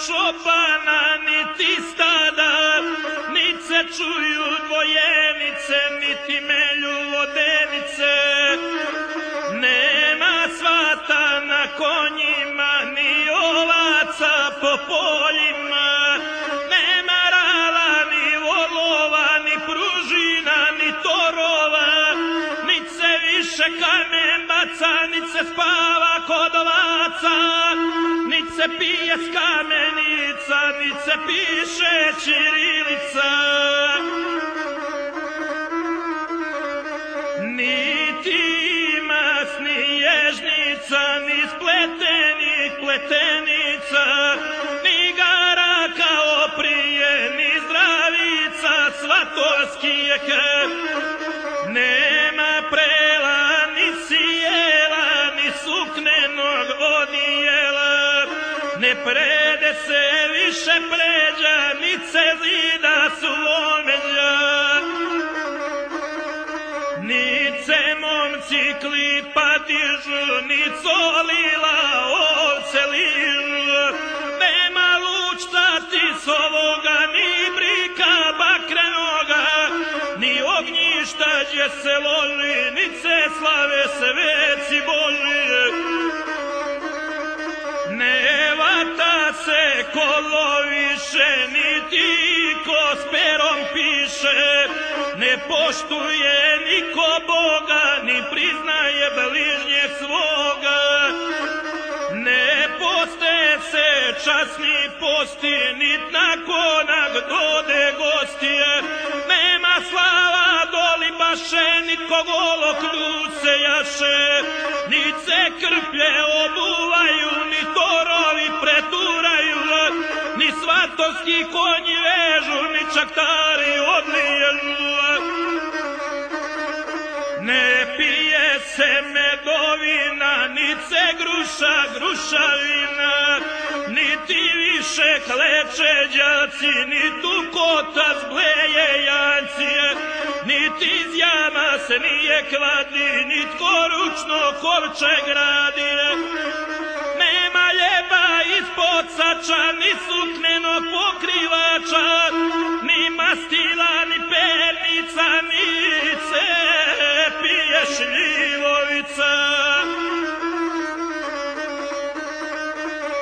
čopana, niti stada, niti se čuju dvojenice, niti melju vodenice. Nema svata na konjima, ni ovaca po poljima, nema rala, ni volova, ni pružina, ni torova, nit se više kamen baca, nit se spava kod ovaca, nit se pije s kamenica, nit se piše ćirilica. Niti ima ni ježnica, ni spletenih pletenica, ni gara kao prije, ni zdravica svatovskijeh. Nema prela, ni sjela, ni suknenog odijela, ne prede se više pređa, ni se zida slomeđa. Ni se momci klipa dižu, ni colila ovce ližu, nema lučta tisovoga, ni brika bakrenoga, ni ognjišta gdje se loži, ni se slave sveci Boži. Ne vata se kolo više, niti ko s perom piše, ne poštuje niko Boga, ni priznaje bližnjeg svoga. Ne poste se časni posti, nit nakonak dode gostije, nema slava doli baše, nitko golo kljuse jaše, nit se krplje obuvaju, ni torovi preturaju, ni svatovski konji vežu, ni čaktari odliježu. Ne pije se medovina, nit se gruša grušavina, niti više kleče đaci, nit u kotac bleje jancije, niti iz jama se nije kladi, nitko ručno kovče gradi. Nema ljeba ispod sača, ni suknenog pokrivača, ni mastila, ni pernica, ni se pije šljivovica.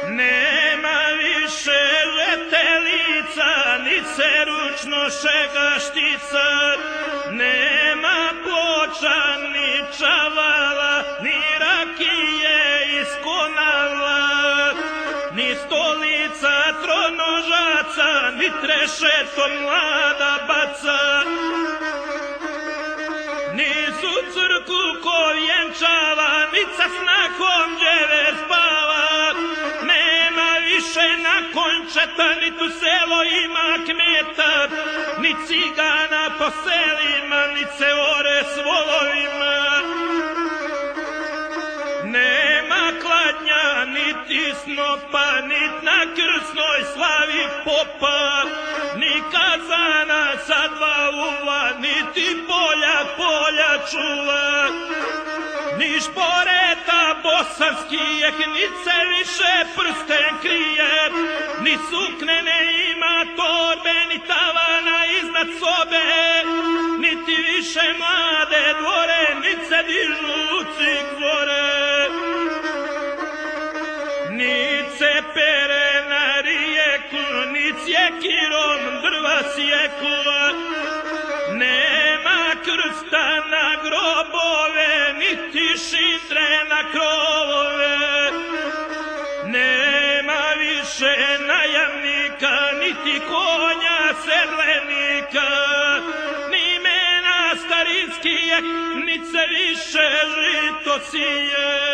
Nema više letelica, ni se ručno šegaštica, nema ploča, ni čavala, ni rakije iz konala, ni stolica tronožaca, ni trešetom mlada baca. Nisu crku ko vjenčava, ni sa snahom djever spava, nema više na končeta, ni tu selo ima kmeta, ni cigana po selima, ni se ore s volovima. Nema kladnja, niti snopa, nit na krsnoj slavi popa, ni kazana sa dva uva, niti polja čuva, ni šporeta bosanskijeh, nit se više prsten krije, ni suknene ima torbe, ni tavana iznad sobe, niti više mlade dvore, nit se dižu cikvore. Nit se pere na rijeku, nit sjekirom drva sjekula, nema krsta na grobove, niti šindre na krovove. Nema više najamnika, niti konja sedlenika, ni imena starinskih, nit se više žito sije.